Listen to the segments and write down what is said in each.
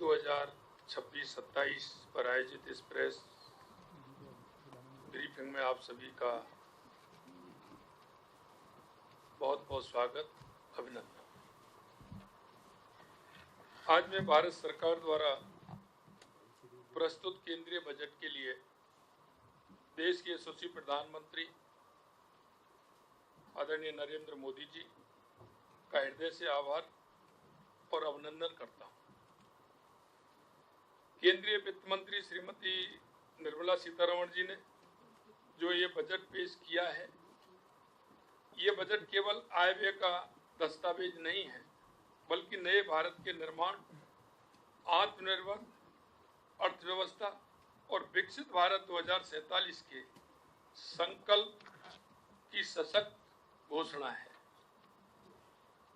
2026-27 पर आयोजित इस प्रेस ब्रीफिंग में आप सभी का बहुत बहुत स्वागत, अभिनंदन। आज मैं भारत सरकार द्वारा प्रस्तुत केंद्रीय बजट के लिए देश के यशस्वी प्रधानमंत्री आदरणीय नरेंद्र मोदी जी का हृदय से आभार और अभिनंदन करता हूं। केंद्रीय वित्त मंत्री श्रीमती निर्मला सीतारमण जी ने जो ये बजट पेश किया है, ये बजट केवल आय व्यय का दस्तावेज नहीं है, बल्कि नए भारत के निर्माण, आत्मनिर्भर अर्थव्यवस्था और विकसित भारत 2047 के संकल्प की सशक्त घोषणा है।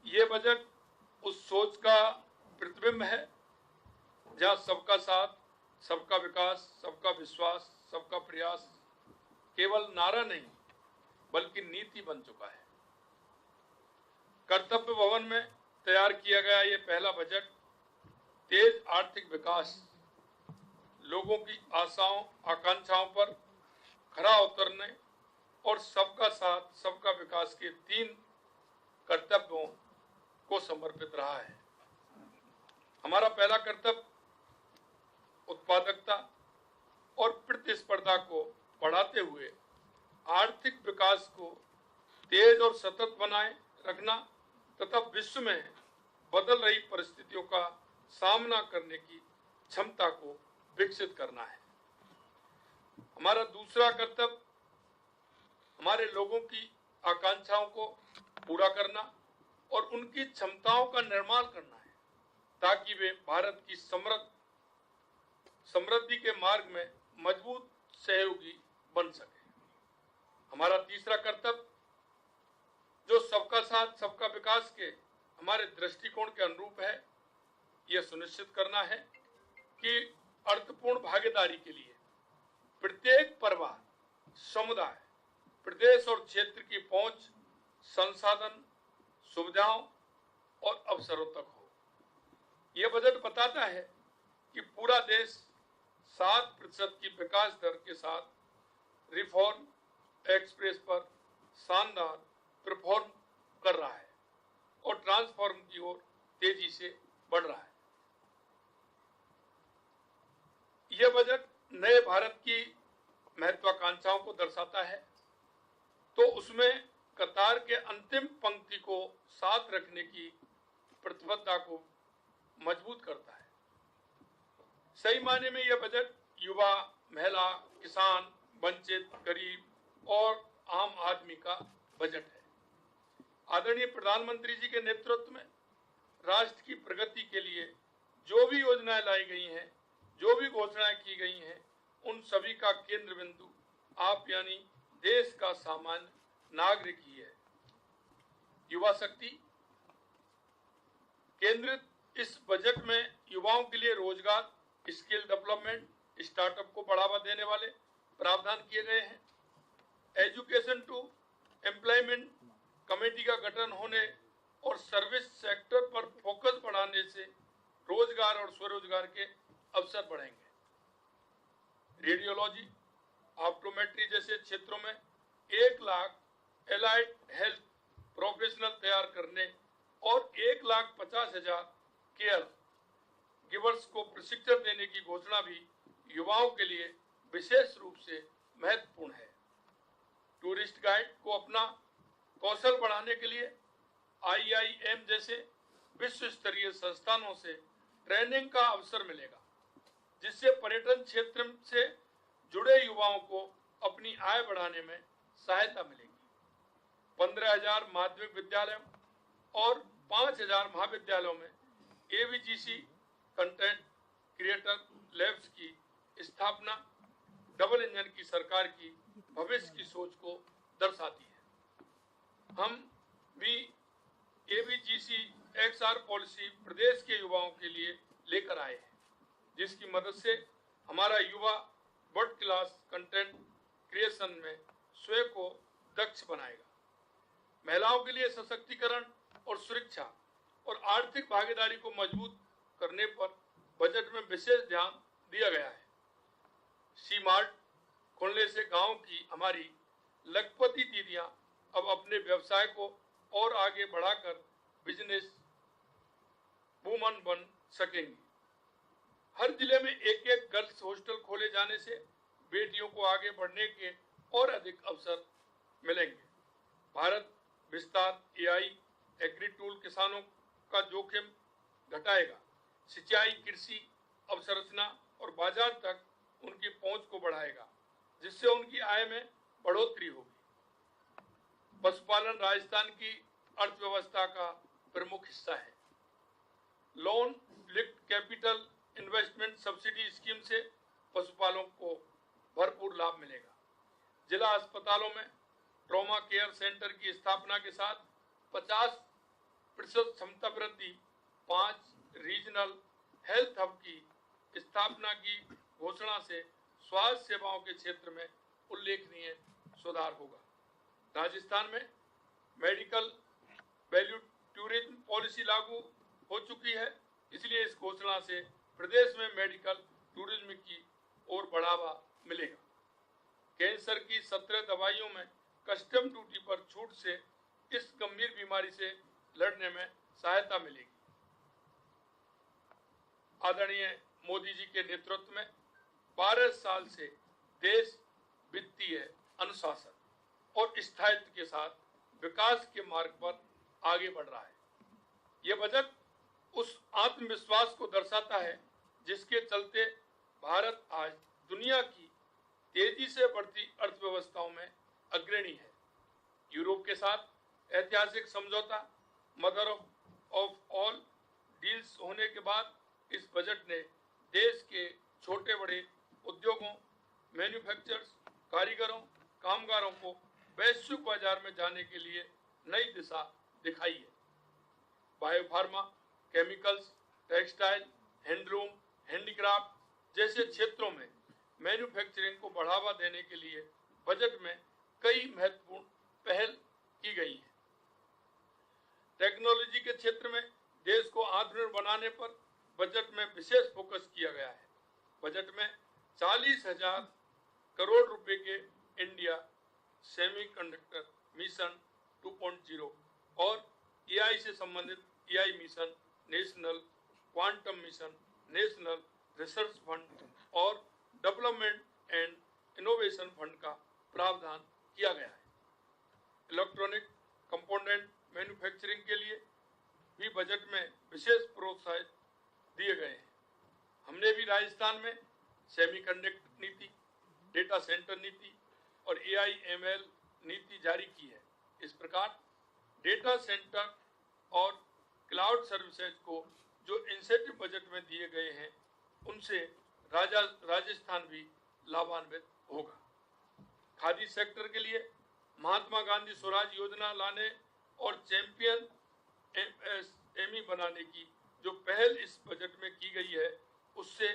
ये बजट उस सोच का प्रतिबिंब है जहां सबका साथ, सबका विकास, सबका विश्वास, सबका प्रयास केवल नारा नहीं बल्कि नीति बन चुका है। कर्तव्य भवन में तैयार किया गया ये पहला बजट तेज आर्थिक विकास, लोगों की आशाओं आकांक्षाओं पर खरा उतरने और सबका साथ, सबका विकास के 3 कर्तव्यों को समर्पित रहा है। हमारा पहला कर्तव्य उत्पादकता और प्रतिस्पर्धा को बढ़ाते हुए आर्थिक विकास को तेज और सतत बनाए रखना तथा विश्व में बदल रही परिस्थितियों का सामना करने की क्षमता को विकसित करना है। हमारा दूसरा कर्तव्य हमारे लोगों की आकांक्षाओं को पूरा करना और उनकी क्षमताओं का निर्माण करना है ताकि वे भारत की समृद्धि के मार्ग में मजबूत सहयोगी बन सके। हमारा तीसरा कर्तव्य जो सबका साथ, सबका विकास के हमारे दृष्टिकोण के अनुरूप है, यह सुनिश्चित करना है कि अर्थपूर्ण भागीदारी के लिए प्रत्येक परिवार, समुदाय, प्रदेश और क्षेत्र की पहुंच संसाधन, सुविधाओं और अवसरों तक हो। यह बजट बताता है कि पूरा देश 7% की विकास दर के साथ रिफॉर्म एक्सप्रेस पर शानदार परफॉर्म कर रहा है और ट्रांसफॉर्म की ओर तेजी से बढ़ रहा है। यह बजट नए भारत की महत्वाकांक्षाओं को दर्शाता है, तो उसमें कतार के अंतिम पंक्ति को साथ रखने की प्रतिबद्धता को मजबूत करता है। सही मायने में यह बजट युवा, महिला, किसान, वंचित, गरीब और आम आदमी का बजट है। आदरणीय प्रधानमंत्री जी के नेतृत्व में राष्ट्र की प्रगति के लिए जो भी योजनाएं लाई गई हैं, जो भी घोषणाएं की गई हैं, उन सभी का केंद्र बिंदु आप यानी देश का सामान्य नागरिक ही है। युवा शक्ति केंद्रित इस बजट में युवाओं के लिए रोजगार, स्किल डेवलपमेंट, स्टार्टअप को बढ़ावा देने वाले प्रावधान किए गए हैं। एजुकेशन टू एम्प्लॉयमेंट कमेटी का गठन होने और सर्विस सेक्टर पर फोकस बढ़ाने से रोजगार और स्वरोजगार के अवसर बढ़ेंगे। रेडियोलॉजी, ऑप्टोमेट्री जैसे क्षेत्रों में 1 लाख एलाइड हेल्थ प्रोफेशनल तैयार करने और 1,50,000 केयर गिवर्स को प्रशिक्षण देने की घोषणा भी युवाओं के लिए विशेष रूप से महत्वपूर्ण है। टूरिस्ट गाइड को अपना कौशल बढ़ाने के लिए IIM जैसे विश्व स्तरीय संस्थानों से ट्रेनिंग का अवसर मिलेगा, जिससे पर्यटन क्षेत्र से जुड़े युवाओं को अपनी आय बढ़ाने में सहायता मिलेगी। 15,000 माध्यमिक विद्यालयों और 5,000 महाविद्यालयों में AVGC कंटेंट क्रिएटर लैब्स की स्थापना डबल इंजन की सरकार की भविष्य की सोच को दर्शाती है। हम भी AVGC XR पॉलिसी प्रदेश के युवाओं के लिए लेकर आए हैं, जिसकी मदद से हमारा युवा वर्ल्ड क्लास कंटेंट क्रिएशन में स्वयं को दक्ष बनाएगा। महिलाओं के लिए सशक्तिकरण और सुरक्षा और आर्थिक भागीदारी को मजबूत करने पर बजट में विशेष ध्यान दिया गया है। सी मार्ट खोलने से गांव की हमारी लखपति दीदियां अब अपने व्यवसाय को और आगे बढ़ाकर बिजनेस वूमन बन सकेंगी। हर जिले में एक एक गर्ल्स हॉस्टल खोले जाने से बेटियों को आगे बढ़ने के और अधिक अवसर मिलेंगे। भारत विस्तार एआई एग्री टूल किसानों का जोखिम घटाएगा। सिंचाई, कृषि अवसंरचना और बाजार तक उनकी पहुंच को बढ़ाएगा, जिससे उनकी आय में बढ़ोतरी होगी। पशुपालन राजस्थान की अर्थव्यवस्था का प्रमुख हिस्सा है। Loan lift capital investment subsidy scheme से पशुपालकों को भरपूर लाभ मिलेगा। जिला अस्पतालों में ट्रॉमा केयर सेंटर की स्थापना के साथ 50% क्षमता वृद्धि, 5 रीजनल हेल्थ हब की स्थापना की घोषणा से स्वास्थ्य सेवाओं के क्षेत्र में उल्लेखनीय सुधार होगा। राजस्थान में मेडिकल वैल्यू टूरिज्म पॉलिसी लागू हो चुकी है, इसलिए इस घोषणा से प्रदेश में मेडिकल टूरिज्म की ओर बढ़ावा मिलेगा। कैंसर की 17 दवाइयों में कस्टम ड्यूटी पर छूट से इस गंभीर बीमारी से लड़ने में सहायता मिलेगी। आदरणीय मोदी जी के नेतृत्व में 12 साल से देश वित्तीय अनुशासन और स्थायित्व के साथ विकास के मार्ग पर आगे बढ़ रहा है। यह बजट उस आत्मविश्वास को दर्शाता है जिसके चलते भारत आज दुनिया की तेजी से बढ़ती अर्थव्यवस्थाओं में अग्रणी है। यूरोप के साथ ऐतिहासिक समझौता मदर ऑफ ऑल डील्स होने के बाद इस बजट ने देश के छोटे बड़े उद्योगों, मैन्युफैक्चरर्स, कारीगरों, कामगारों को वैश्विक बाजार में जाने के लिए नई दिशा दिखाई है। Biopharma, chemicals, textile, handloom, handicraft जैसे क्षेत्रों में मैन्युफैक्चरिंग को बढ़ावा देने के लिए बजट में कई महत्वपूर्ण पहल की गई है। टेक्नोलॉजी के क्षेत्र में देश को आत्मनिर्भर बनाने पर बजट में विशेष फोकस किया गया है। बजट में 40,000 करोड़ रुपए के इंडिया सेमीकंडक्टर मिशन 2.0 और एआई से संबंधित AI mission, national quantum mission, national research fund और डेवलपमेंट एंड इनोवेशन फंड का प्रावधान किया गया है। इलेक्ट्रॉनिक कंपोनेंट मैन्युफैक्चरिंग के लिए भी बजट में विशेष प्रोत्साहन दिए गए हैं। हमने भी राजस्थान में सेमीकंडक्टर नीति, डेटा सेंटर नीति और एआईएमएल नीति जारी की है। इस प्रकार डेटा सेंटर और क्लाउड सर्विसेज को जो इंसेंटिव बजट में दिए गए हैं, उनसे राजस्थान भी लाभान्वित होगा। खादी सेक्टर के लिए महात्मा गांधी स्वराज योजना लाने और चैंपियन एमएसएमई बनाने की जो पहल इस बजट में की गई है, उससे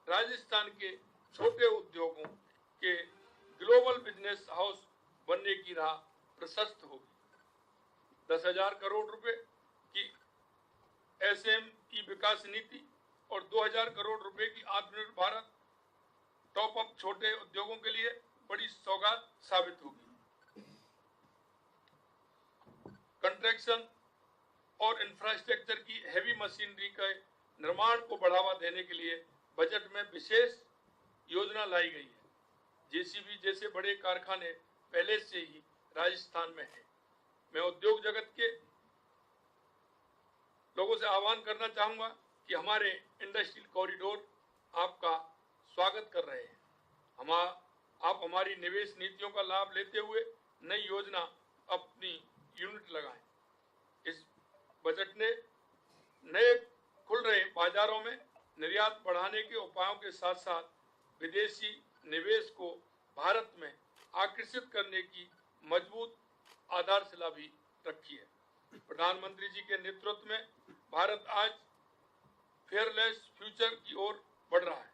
राजस्थान के छोटे उद्योगों के ग्लोबल बिजनेस हाउस बनने की राह प्रशस्त होगी। 10,000 करोड़ रुपए की एसएमई विकास नीति और 2,000 करोड़ रुपए की आत्मनिर्भर भारत टॉप अप छोटे उद्योगों के लिए बड़ी सौगात साबित होगी। कंस्ट्रक्शन और इंफ्रास्ट्रक्चर की हेवी मशीनरी के निर्माण को बढ़ावा देने के लिए बजट में विशेष योजना लाई गई है। जेसीबी जैसे बड़े कारखाने पहले से ही राजस्थान में है। मैं उद्योग जगत के लोगों से आह्वान करना चाहूंगा कि हमारे इंडस्ट्रियल कॉरिडोर आपका स्वागत कर रहे हैं। आप हमारी निवेश नीतियों का लाभ लेते हुए नई योजना अपनी यूनिट लगाएं। इस बजट ने नए खुल रहे बाजारों में निर्यात बढ़ाने के उपायों के साथ साथ विदेशी निवेश को भारत में आकर्षित करने की मजबूत आधारशिला भी रखी है। प्रधानमंत्री जी के नेतृत्व में भारत आज फेयरलेस फ्यूचर की ओर बढ़ रहा है।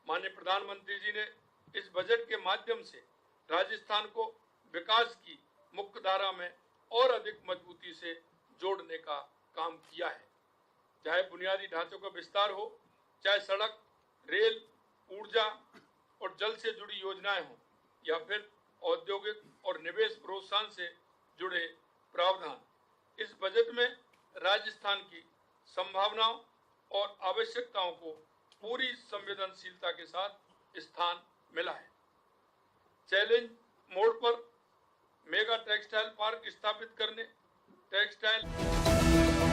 माननीय प्रधानमंत्री जी ने इस बजट के माध्यम से राजस्थान को विकास की मुख्य धारा में और अधिक मजबूती से जोड़ने का काम किया है। चाहे बुनियादी ढांचों का विस्तार हो, चाहे सड़क, रेल, ऊर्जा और जल से जुड़ी योजनाएं हों या फिर औद्योगिक और निवेश प्रोत्साहन से जुड़े प्रावधान। इस बजट में राजस्थान की संभावनाओं और आवश्यकताओं को पूरी संवेदनशीलता के साथ स्थान मिला है। चैलेंज मोड पर मेगा टेक्सटाइल पार्क स्थापित करने, टेक्सटाइल